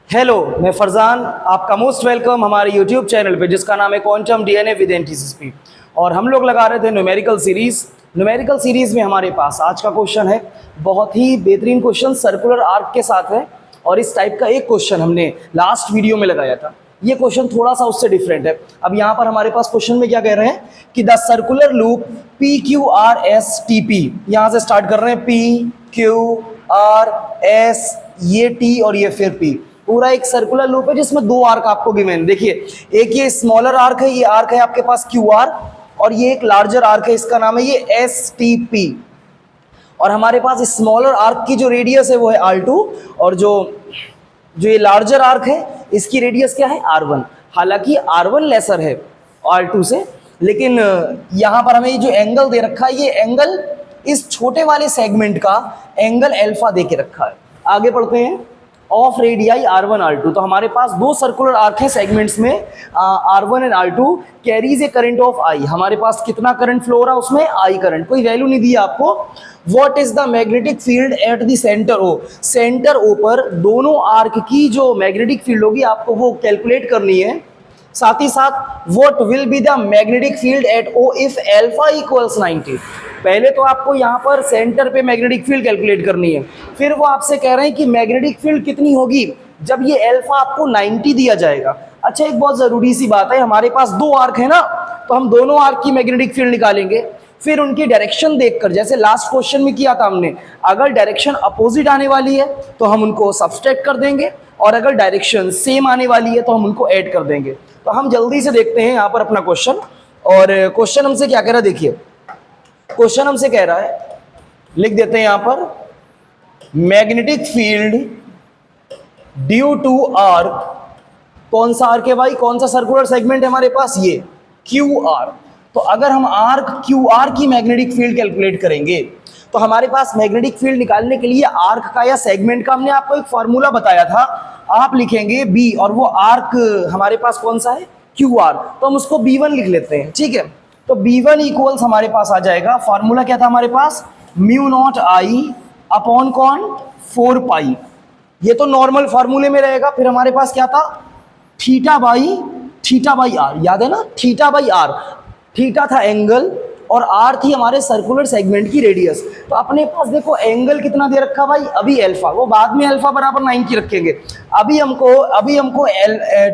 Hello, मैं फरजान, आपका most welcome हमारे यूट्यूब चैनल पे जिसका नाम है क्वांटम डीएनए विद एनटीसीपी। और हम लोग लगा रहे थे न्यूमेरिकल सीरीज़ में हमारे पास आज का क्वेश्चन है, बहुत ही बेहतरीन क्वेश्चन सर्कुलर आर्क के साथ है। और इस टाइप का एक क्वेश्चन हमने लास्ट वीडियो में लगाया था। ये क्वेश्चन थोड़ा सा उससे डिफरेंट है। अब यहाँ पर हमारे पास क्वेश्चन में क्या कह रहे हैं कि the circular loop P Q R S T P, यहाँ से स्टार्ट कर रहे हैं पी क्यू आर एस, ये टी और ये फिर पी, पूरा एक सर्कुलर लूप है जिसमें दो आर्क आपको गिवन। देखिए, एक ये स्मॉलर आर्क है, ये आर्क है आपके पास क्यू आर, और ये एक लार्जर आर्क है, इसका नाम है ये एस टी पी। और हमारे पास स्मॉलर आर्क की जो रेडियस है वो है R2, और जो ये लार्जर आर्क है इसकी रेडियस क्या है R1। हालांकि R1 लेसर है R2 से, लेकिन यहाँ पर हमें जो एंगल दे रखा है ये एंगल इस छोटे वाले सेगमेंट का एंगल अल्फा दे के रखा है। आगे पढ़ते हैं, ऑफ रेडियाई R1 R2। तो हमारे पास दो सर्कुलर आर्क है सेगमेंट्स में, R1 and R2, carries A current of I। हमारे पास कितना करंट फ्लो हो रहा है उसमें I करंट, कोई वैल्यू नहीं दी आपको। What is the magnetic field at the centre O। Centre O पर दोनों आर्क की जो मैग्नेटिक फील्ड होगी आपको वो कैलकुलेट करनी है। साथ ही साथ what will be the magnetic field at O if alpha equals 90। पहले तो आपको यहाँ पर सेंटर पे मैग्नेटिक फील्ड कैलकुलेट करनी है, फिर वो आपसे कह रहे हैं कि मैग्नेटिक फील्ड कितनी होगी जब ये अल्फा आपको 90 दिया जाएगा। अच्छा, एक बहुत ज़रूरी सी बात है, हमारे पास दो आर्क है ना, तो हम दोनों आर्क की मैग्नेटिक फील्ड निकालेंगे, फिर उनकी डायरेक्शन देखकर, जैसे लास्ट क्वेश्चन में किया था हमने, अगर डायरेक्शन अपोजिट आने वाली है तो हम उनको सब्सट्रैक्ट कर देंगे, और अगर डायरेक्शन सेम आने वाली है तो हम उनको ऐड कर देंगे। तो हम जल्दी से देखते हैं यहाँ पर अपना क्वेश्चन। और क्वेश्चन हमसे क्या कह रहा है, देखिए क्वेश्चन हमसे कह रहा है, लिख देते हैं यहाँ पर, magnetic field due to arc. कौन सा आर्क है भाई, कौन सा सर्कुलर सेगमेंट है हमारे पास, ये क्यू आर। तो अगर हम आर्क क्यू आर की मैग्नेटिक फील्ड कैलकुलेट करेंगे तो हमारे पास मैग्नेटिक फील्ड निकालने के लिए आर्क का या सेगमेंट का हमने आपको एक फॉर्मूला बताया था। आप लिखेंगे बी, और वो आर्क हमारे पास कौन सा है, क्यू आर, तो हम उसको B1 लिख लेते हैं, ठीक है। तो B1 इक्वल्स हमारे पास आ जाएगा, फॉर्मूला क्या था हमारे पास, म्यू नॉट I अपॉन कौन 4 पाई। ये तो नॉर्मल फार्मूले में रहेगा। फिर हमारे पास क्या था, थीटा बाई आर, याद है ना, थीटा बाई आर। थीटा था एंगल और आर थी हमारे सर्कुलर सेगमेंट की रेडियस। तो अपने पास देखो एंगल कितना दे रखा भाई, अभी अल्फा, वो बाद में अल्फा बराबर 90 रखेंगे। अभी हमको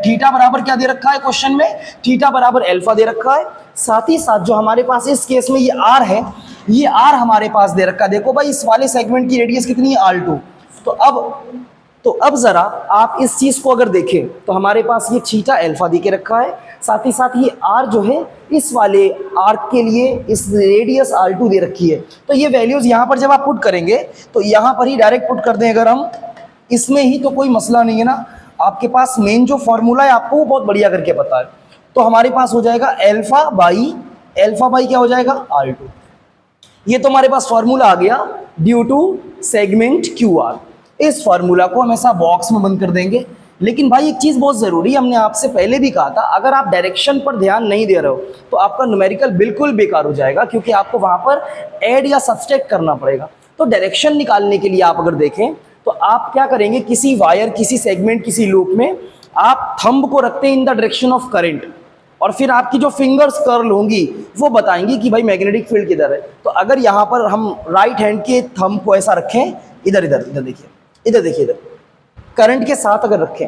थीटा बराबर क्या दे रखा है क्वेश्चन में, थीटा बराबर अल्फा दे रखा है। साथ ही साथ जो हमारे पास इस केस में ये आर है, ये आर हमारे पास दे रखा है। देखो भाई, इस वाले सेगमेंट की रेडियस कितनी है, R2। तो अब जरा आप इस चीज को अगर देखें तो हमारे पास ये थीटा अल्फा दे के रखा है, साथ ही साथ ये आर जो है इस वाले आर्क के लिए इस रेडियस R2 दे रखी है। तो ये वैल्यूज यहाँ पर जब आप पुट करेंगे तो यहाँ पर ही डायरेक्ट पुट कर दें अगर हम इसमें ही, तो कोई मसला नहीं है ना। आपके पास मेन जो फॉर्मूला है आपको वो बहुत बढ़िया करके पता है। तो हमारे पास हो जाएगा अल्फा बाई क्या हो जाएगा, R2। ये तो हमारे पास फॉर्मूला आ गया due to segment Q R. इस फार्मूला को हमेशा बॉक्स में बंद कर देंगे। लेकिन भाई एक चीज़ बहुत ज़रूरी, हमने आपसे पहले भी कहा था, अगर आप डायरेक्शन पर ध्यान नहीं दे रहे हो तो आपका न्यूमेरिकल बिल्कुल बेकार हो जाएगा, क्योंकि आपको वहाँ पर ऐड या सब्सट्रैक्ट करना पड़ेगा। तो डायरेक्शन निकालने के लिए आप अगर देखें तो आप क्या करेंगे, किसी वायर, किसी सेगमेंट, किसी लूप में आप थंब को रखते हैं in the direction of current, और फिर आपकी जो फिंगर्स कर्ल होंगी वो बताएंगी कि भाई मैग्नेटिक फील्ड किधर है। तो अगर यहाँ पर हम राइट हैंड के थंब को ऐसा रखें, इधर देखिए, इधर करंट के साथ अगर रखें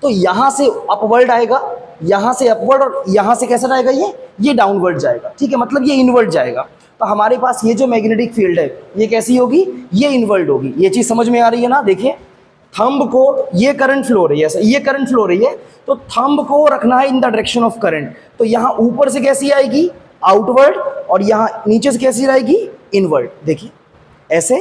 तो यहाँ से अपवर्ड आएगा, यहाँ से अपवर्ड, और यहाँ से कैसा जाएगा, ये डाउनवर्ड जाएगा, ठीक है, मतलब ये इनवर्ड जाएगा। तो हमारे पास ये जो मैग्नेटिक फील्ड है ये कैसी होगी, ये इनवर्ड होगी। ये चीज़ समझ में आ रही है ना। देखिए, थंब को, ये करंट फ्लो हो रही है, ये करंट फ्लो हो रही है, तो थंब को रखना है in the direction of current. तो यहाँ ऊपर से कैसी आएगी, आउटवर्ड, और यहाँ नीचे से कैसी आएगी, इनवर्ड। देखिए ऐसे,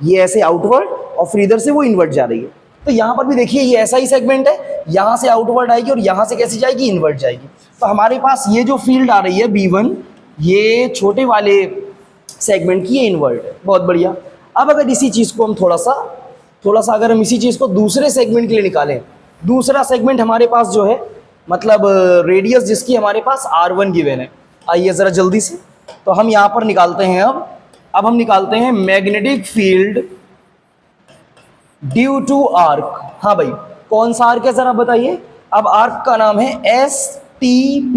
ये ऐसे आउटवर्ड, और फिर इधर से वो इनवर्ड जा रही है। तो यहाँ पर भी देखिए ये ऐसा ही सेगमेंट है, यहाँ से आउटवर्ड आएगी और यहाँ से कैसी जाएगी, इनवर्ड जाएगी। तो हमारे पास ये जो फील्ड आ रही है B1, ये छोटे वाले सेगमेंट की ये इनवर्ड है। बहुत बढ़िया। अब अगर इसी चीज़ को हम थोड़ा सा अगर हम इसी चीज़ को दूसरे सेगमेंट के लिए निकालें, दूसरा सेगमेंट हमारे पास जो है, मतलब रेडियस जिसकी हमारे पास R1 गिवन है। आइए ज़रा जल्दी से, तो हम यहाँ पर निकालते हैं। अब हम निकालते हैं magnetic field due to arc. हाँ भाई, कौन सा आर्क है जरा बताइए। अब आर्क का नाम है STP,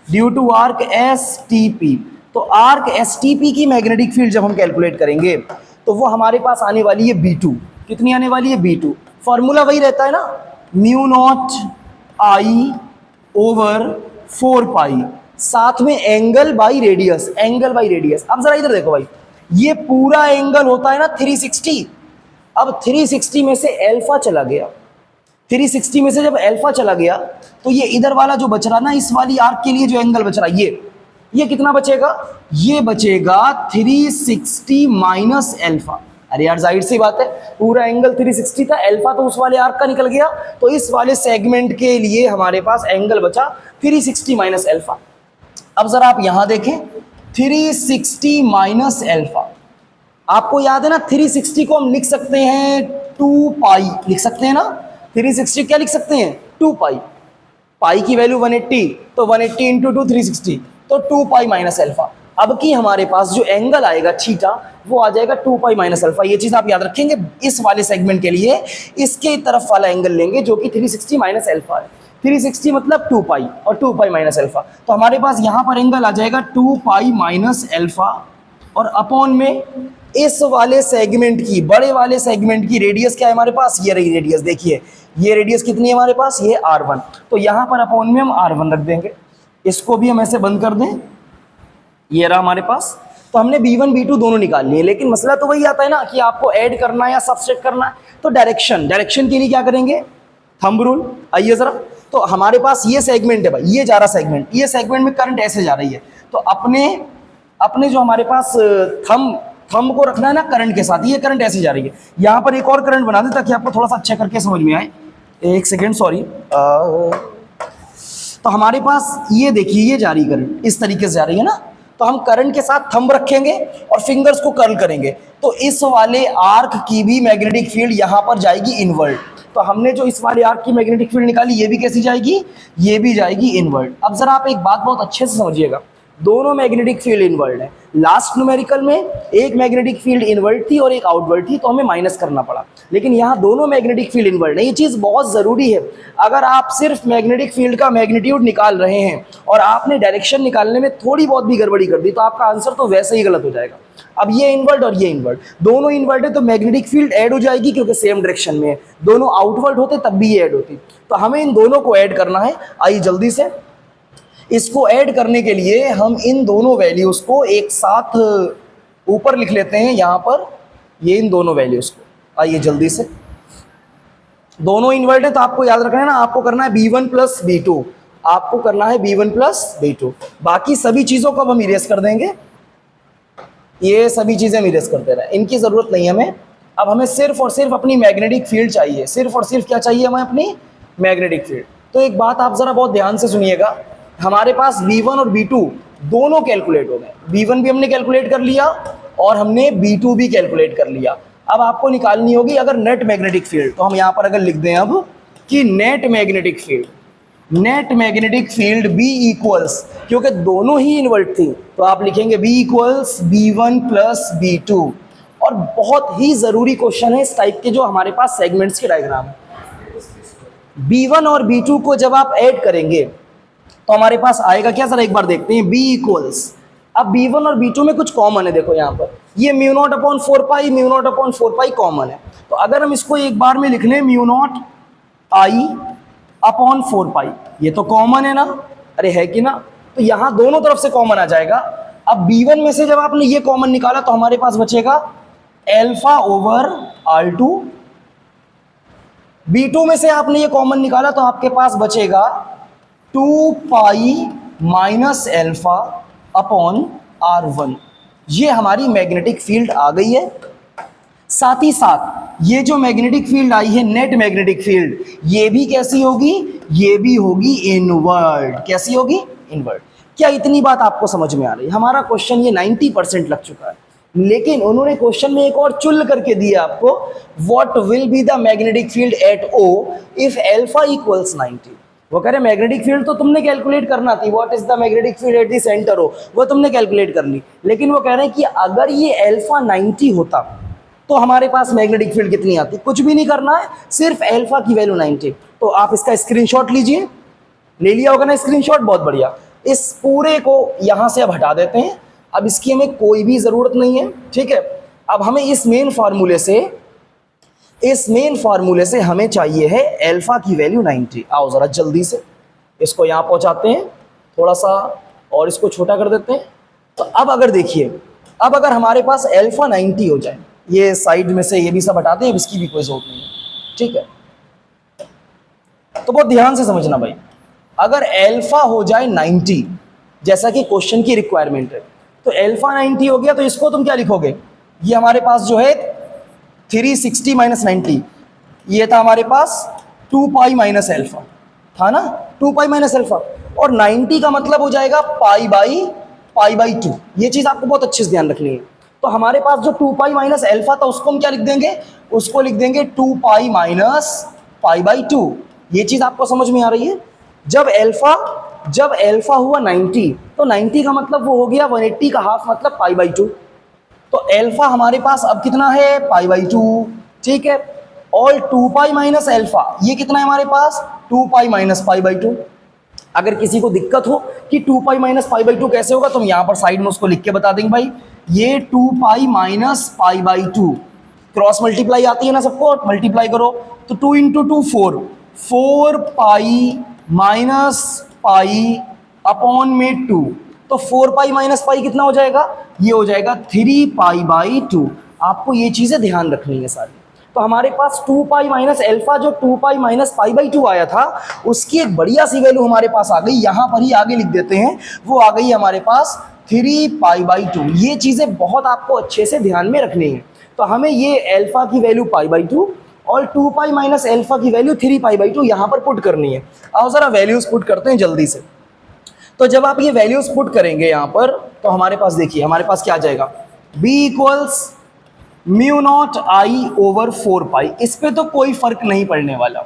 due to arc STP। तो आर्क STP की मैग्नेटिक फील्ड जब हम कैलकुलेट करेंगे तो वो हमारे पास आने वाली है B2। कितनी आने वाली है? B2। फॉर्मूला वही रहता है ना, म्यू नॉट I ओवर 4 पाई, साथ में angle by radius, angle by radius. अब जरा इधर देखो भाई, ये पूरा एंगल होता है ना 360। अब 360 में से अल्फा चला गया, 360 में से जब अल्फा चला गया तो ये इधर वाला जो बच रहा ना, इस वाली आर्क के लिए जो एंगल बच रहा, ये कितना बचेगा? ये बचेगा 360 माइनस अल्फा। अरे यार जाहिर सी बात है, पूरा एंगल 360 था, अल्फा तो उस वाले आर्क का निकल गया, तो इस वाले सेगमेंट के लिए हमारे पास एंगल बचा 360 माइनस अल्फा। अब जरा आप यहां देखें, 360 माइनस अल्फा, आपको याद है ना 360 को हम लिख सकते हैं 2 पाई, लिख सकते हैं ना 360 क्या लिख सकते हैं? 2 पाई। पाई की वैल्यू 180, तो 180 इंटू 2 360, तो 2 पाई माइनस अल्फा। अब की हमारे पास जो एंगल आएगा थीटा, वो आ जाएगा 2 पाई माइनस अल्फा। ये चीज आप याद रखेंगे, इस वाले सेगमेंट के लिए इसके तरफ वाला एंगल लेंगे जो कि 360 माइनस अल्फा है। 360 मतलब 2 पाई और 2 पाई माइनस अल्फा, तो हमारे पास यहां पर एंगल आ जाएगा 2 पाई माइनस अल्फा, और अपॉन में इस वाले सेगमेंट की, बड़े वाले सेगमेंट की रेडियस क्या है हमारे पास? ये रही रेडियस, देखिए ये रेडियस कितनी है हमारे पास? ये R1। तो यहां पर अपॉन में हम R1 रख देंगे, इसको भी हम ऐसे बंद कर दें, ये रहा हमारे पास। तो हमने B1 B2 दोनों निकाल लिए, लेकिन मसला तो वही आता है ना कि आपको ऐड करना है या सबट्रैक्ट करना है। तो डायरेक्शन के लिए क्या करेंगे? Thumb rule. आइए जरा, तो हमारे पास ये सेगमेंट है भाई, ये जा रहा सेगमेंट, ये सेगमेंट में करंट ऐसे जा रही है, तो अपने जो हमारे पास थंब को रखना है ना करंट के साथ, ये करंट ऐसे जा रही है। यहां पर एक और करंट बना दे ताकि आपको थोड़ा सा अच्छा करके समझ में आए। एक सेकेंड, सॉरी। तो हमारे पास ये देखिए, ये जा रही करंट इस तरीके से जा रही है ना, तो हम करंट के साथ थंब रखेंगे और फिंगर्स को कर्ल करेंगे, तो इस वाले आर्क की भी मैग्नेटिक फील्ड यहां पर जाएगी इनवर्ट। तो हमने जो इस वाले आर्क की मैग्नेटिक फील्ड निकाली, ये भी कैसी जाएगी? ये भी जाएगी इनवर्ट। अब जरा आप एक बात बहुत अच्छे से समझिएगा, दोनों मैग्नेटिक फील्ड इनवर्ट है। लास्ट न्यूमेरिकल में एक मैग्नेटिक फील्ड इनवर्ट थी और एक आउटवर्ट थी, तो हमें माइनस करना पड़ा, लेकिन यहाँ दोनों मैग्नेटिक फील्ड इनवर्ट है। ये चीज़ बहुत ज़रूरी है। अगर आप सिर्फ मैग्नेटिक फील्ड का मैग्नीट्यूड निकाल रहे हैं और आपने डायरेक्शन निकालने में थोड़ी बहुत भी गड़बड़ी कर दी, तो आपका आंसर तो वैसे ही गलत हो जाएगा। अब ये इनवर्ट और ये इनवर्ट, दोनों इनवर्ट है तो मैग्नेटिक फील्ड ऐड हो जाएगी, क्योंकि सेम डायरेक्शन में है। दोनों आउटवर्ट होते तब भी ये ऐड होती, तो हमें इन दोनों को ऐड करना है। आइए जल्दी से, इसको ऐड करने के लिए हम इन दोनों वैल्यूज को एक साथ ऊपर लिख लेते हैं यहां पर, ये इन दोनों वैल्यूज को। आइए जल्दी से, दोनों इनवर्ट है तो आपको याद रखना है ना, आपको करना है B1 प्लस B2, आपको करना है B1 प्लस B2। बाकी सभी चीजों को अब हम इरेज कर देंगे, ये सभी चीजें हम इरेज करते रहे, इनकी जरूरत नहीं हमें। अब हमें सिर्फ और सिर्फ अपनी मैग्नेटिक फील्ड चाहिए, सिर्फ और सिर्फ क्या चाहिए हमें? अपनी मैग्नेटिक फील्ड। तो एक बात आप जरा बहुत ध्यान से सुनिएगा, हमारे पास B1 और B2 दोनों कैलकुलेट हो गए। B1 भी हमने कैलकुलेट कर लिया और हमने B2 भी कैलकुलेट कर लिया। अब आपको निकालनी होगी अगर नेट मैग्नेटिक फील्ड, तो हम यहां पर अगर लिख दें अब कि net magnetic field B equals, क्योंकि दोनों ही इनवर्ट थी तो आप लिखेंगे B equals B1 plus B2। और बहुत ही जरूरी क्वेश्चन है इस टाइप के जो हमारे पास सेगमेंट्स के डायग्राम है। B1 और B2 को जब आप ऐड करेंगे तो हमारे पास आएगा क्या? जरा एक बार देखते हैं। B इक्वल्स, अब B1 और B2 में कुछ कॉमन है, देखो यहाँ पर ये mu naught upon 4 pi, mu naught upon 4 pi common है। तो अगर हम इसको एक बार में लिख लें म्यू नॉट I अपॉन 4 पाई, ये तो कॉमन है ना? अरे है कि ना? तो यहाँ दोनों तरफ से कॉमन आ जाएगा। अब B1 में से जब आपने ये कॉमन निकाला तो हमारे पास बचेगा अल्फा ओवर R2। B2 में से आपने ये कॉमन निकाला तो आपके पास बचेगा 2 pi minus alpha upon R1। ये हमारी मैग्नेटिक फील्ड आ गई है। साथ ही साथ ये जो मैग्नेटिक फील्ड आई है, नेट मैग्नेटिक फील्ड, ये भी कैसी होगी? ये भी होगी इनवर्ट। कैसी होगी? इनवर्ट। क्या इतनी बात आपको समझ में आ रही है? हमारा क्वेश्चन ये 90% लग चुका है, लेकिन उन्होंने क्वेश्चन में एक और चुल करके दिया आपको, what will be the magnetic field at O if alpha equals 90। वो कह रहे मैग्नेटिक फील्ड तो तुमने कैलकुलेट करना थी, what is the magnetic field at the centre O, वो तुमने कैलकुलेट कर ली, लेकिन वो कह रहे हैं कि अगर ये अल्फा 90 होता तो हमारे पास मैग्नेटिक फील्ड कितनी आती है, कुछ भी नहीं करना है, सिर्फ अल्फा की वैल्यू 90। तो आप इसका स्क्रीनशॉट लीजिए, ले लिया होगा ना स्क्रीनशॉट, बहुत बढ़िया। इस पूरे को यहां से अब हटा देते हैं, अब इसकी हमें कोई भी जरूरत नहीं है, ठीक है। अब हमें इस मेन फार्मूले से हमें चाहिए है अल्फा की वैल्यू 90। आओ जरा जल्दी से इसको यहां पहुंचाते हैं, थोड़ा सा और इसको छोटा कर देते हैं। तो अब अगर देखिए, अब अगर हमारे पास अल्फा 90 हो जाए, ये साइड में से ये भी सब हटाते हैं, अब इसकी भी कोई जरूरत नहीं है, ठीक है। तो बहुत ध्यान से समझना भाई, अगर अल्फा हो जाए 90 जैसा कि क्वेश्चन की रिक्वायरमेंट है, तो अल्फा 90 हो गया, तो इसको तुम क्या लिखोगे, ये हमारे पास जो है 360 माइनस 90, ये था हमारे पास 2 पाई माइनस अल्फा, था ना, 2 पाई माइनस अल्फा, और 90 का मतलब हो जाएगा पाई बाई 2। ये चीज़ आपको बहुत अच्छे से ध्यान रखनी है। तो हमारे पास जो 2 पाई माइनस अल्फा था, उसको हम क्या लिख देंगे, उसको लिख देंगे 2 पाई माइनस पाई बाई 2। ये चीज़ आपको समझ में आ रही है। जब अल्फा हुआ 90, तो 90 का मतलब वो हो गया 180 का हाफ, मतलब पाई बाई 2। तो अल्फा हमारे पास अब कितना है, पाई बाई 2, ठीक है। और 2 पाई माइनस अल्फा ये कितना है हमारे पास, 2 पाई माइनस पाई बाई 2। अगर किसी को दिक्कत हो कि 2 पाई माइनस पाई बाई 2 कैसे होगा, तो हम यहाँ पर साइड में उसको लिख के बता देंगे भाई, ये 2 pi minus pi by 2, cross multiply आती है ना सबको, मल्टीप्लाई करो, तो 2 into 2 4 pi minus pi upon में 2, तो 4 पाई माइनस पाई कितना हो जाएगा, ये हो जाएगा 3 पाई बाई 2। आपको ये चीज़ें ध्यान रखनी है सारी। तो हमारे पास 2 पाई माइनस अल्फा जो 2 पाई माइनस पाई बाई 2 आया था, उसकी एक बढ़िया सी वैल्यू हमारे पास आ गई, यहाँ पर ही आगे लिख देते हैं, वो आ गई हमारे पास 3 पाई बाई 2। ये चीज़ें बहुत आपको अच्छे से ध्यान में रखनी है। तो हमें ये अल्फा की वैल्यू पाई बाई 2 और 2 पाई माइनस अल्फा की वैल्यू 3 पाई बाई 2 यहाँ पर पुट करनी है। आओ ज़रा वैल्यूज़ पुट करते हैं जल्दी से। तो जब आप ये वैल्यूज़ पुट करेंगे यहाँ पर, तो हमारे पास देखिए, हमारे पास क्या आ जाएगा, b equals mu not I over 4 पाई। इस पे तो कोई फर्क नहीं पड़ने वाला।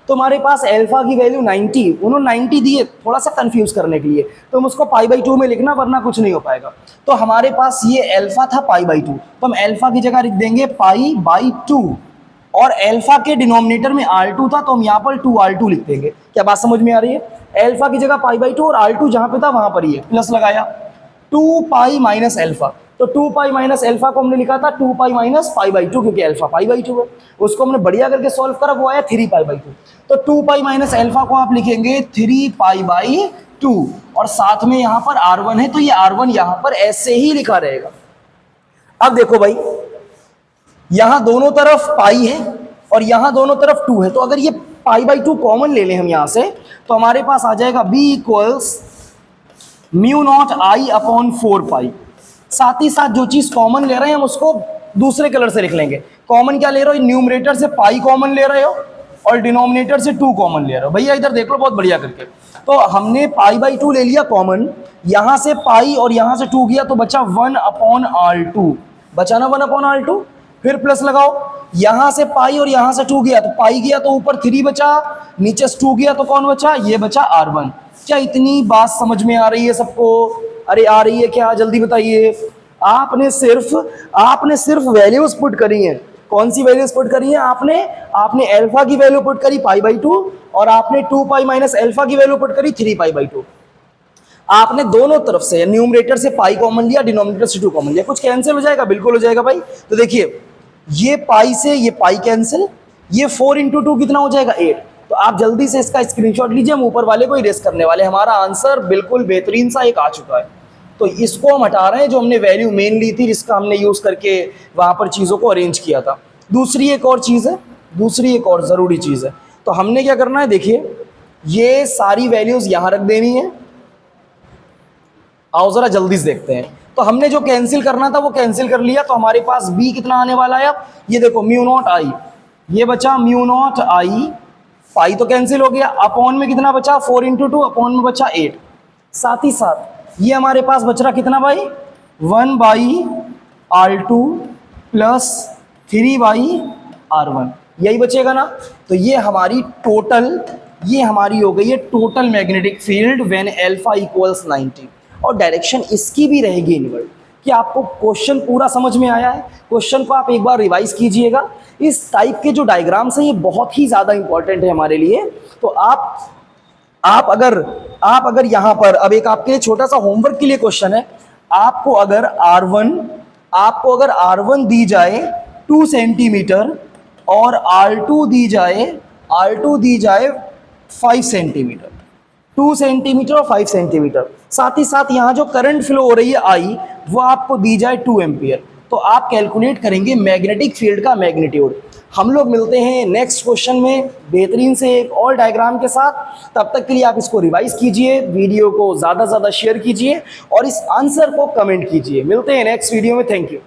तो हमारे पास अल्फा की वैल्यू 90, उन्होंने 90 दिए थोड़ा सा कंफ्यूज करने के लिए, तो हम उसको पाई बाई 2 में लिखना, वरना कुछ नहीं हो पाएगा। तो हमारे पास ये अल्फा था पाई बाई 2, तो हम अल्फा की जगह लिख देंगे पाई बाई 2, और अल्फा के डिनोमिनेटर में R2 था, तो हम यहाँ पर 2R2 लिख देंगे। क्या बात समझ में आ रही है? अल्फा की जगह पाई बाई 2 और R2 जहाँ पे था वहाँ पर ही है, प्लस लगाया 2 पाई माइनस अल्फा, तो 2 पाई माइनस अल्फा को हमने लिखा था 2 पाई माइनस पाई बाई 2, क्योंकि अल्फा पाई बाई 2 है। उसको हमने बढ़िया करके सॉल्व करा, वो आया 3 पाई बाई 2। तो 2 पाई माइनस अल्फा को आप लिखेंगे 3 पाई बाई 2, और साथ में यहाँ पर R1 है, तो ये R1 यहाँ पर ऐसे ही लिखा रहेगा। अब देखो भाई, यहाँ दोनों तरफ पाई है और यहाँ दोनों तरफ 2 है, तो अगर ये पाई बाई 2 कॉमन ले लें हम यहाँ से, तो हमारे पास आ जाएगा b equals mu not I upon 4 पाई। साथ ही साथ जो चीज़ कॉमन ले रहे हैं हम उसको दूसरे कलर से लिख लेंगे। कॉमन क्या ले रहे हो, न्यूमरेटर से पाई कॉमन ले रहे हो और डिनोमिनेटर से 2 कॉमन ले रहे हो। भैया इधर देख लो बहुत बढ़िया करके। तो हमने पाई बाई 2 ले लिया कॉमन, यहाँ से पाई और यहाँ से 2 गया, तो बचा 1 अपॉन R2, बचा ना 1 अपॉन R2। फिर प्लस लगाओ, यहाँ से पाई और यहाँ से 2 गया, तो पाई गया तो ऊपर 3 बचा, नीचे 2 गया तो कौन बचा, ये बचा R1। क्या इतनी बात समझ में आ रही है सबको? अरे आ रही है क्या, जल्दी बताइए। आपने सिर्फ वैल्यूज पुट करी हैं। कौन सी वैल्यूज पुट करी हैं आपने अल्फा की वैल्यू पुट करी पाई बाई 2, और आपने 2 पाई माइनस अल्फा की वैल्यू पुट करी 3 पाई बाई 2। आपने दोनों तरफ से न्यूमरेटर से पाई कॉमन लिया, डिनोमिनेटर से 2 कॉमन लिया। कुछ कैंसिल हो जाएगा? बिल्कुल हो जाएगा भाई। तो देखिए, ये पाई से ये पाई कैंसिल, ये 4 इंटू 2 कितना हो जाएगा, 8। तो आप जल्दी से इसका स्क्रीनशॉट लीजिए, हम ऊपर वाले को इरेज करने वाले। हमारा आंसर बिल्कुल बेहतरीन सा एक आ चुका है। तो इसको हम हटा रहे हैं, जो हमने वैल्यू मेन ली थी, जिसका हमने यूज़ करके वहाँ पर चीज़ों को अरेंज किया था। दूसरी एक और ज़रूरी चीज़ है। तो हमने क्या करना है, देखिए ये सारी वैल्यूज़ यहाँ रख देनी है। आओ ज़रा जल्दी से देखते हैं। तो हमने जो कैंसिल करना था वो कैंसिल कर लिया, तो हमारे पास b कितना आने वाला है। अब ये देखो म्यू नॉट आई, ये बचा म्यू नॉट आई, पाई तो कैंसिल हो गया, अपॉन में कितना बचा 4 इंटू 2, अपॉन में बचा 8। साथ ही साथ ये हमारे पास बच रहा कितना भाई, 1 by R2 plus 3 by R1, यही बचेगा ना। तो ये हमारी हो गई है total magnetic field when alpha equals 90, और डायरेक्शन इसकी भी रहेगी इनवर्ड। कि आपको क्वेश्चन पूरा समझ में आया है। क्वेश्चन को आप एक बार रिवाइज कीजिएगा। इस टाइप के जो डायग्राम्स हैं ये बहुत ही ज़्यादा इंपॉर्टेंट है हमारे लिए। तो आप अगर यहाँ पर अब एक आपके लिए छोटा सा होमवर्क के लिए क्वेश्चन है। आपको अगर R1 दी जाए 2 सेंटीमीटर और R2 दी जाए 5 सेंटीमीटर, 2 सेंटीमीटर और 5 सेंटीमीटर, साथ ही साथ यहाँ जो करंट फ्लो हो रही है I वो आपको दी जाए 2 एम्पियर, तो आप कैलकुलेट करेंगे मैग्नेटिक फील्ड का मैग्नीट्यूड। हम लोग मिलते हैं नेक्स्ट क्वेश्चन में बेहतरीन से एक और डायग्राम के साथ। तब तक के लिए आप इसको रिवाइज कीजिए, वीडियो को ज़्यादा से ज़्यादा शेयर कीजिए और इस आंसर को कमेंट कीजिए। मिलते हैं नेक्स्ट वीडियो में। Thank you.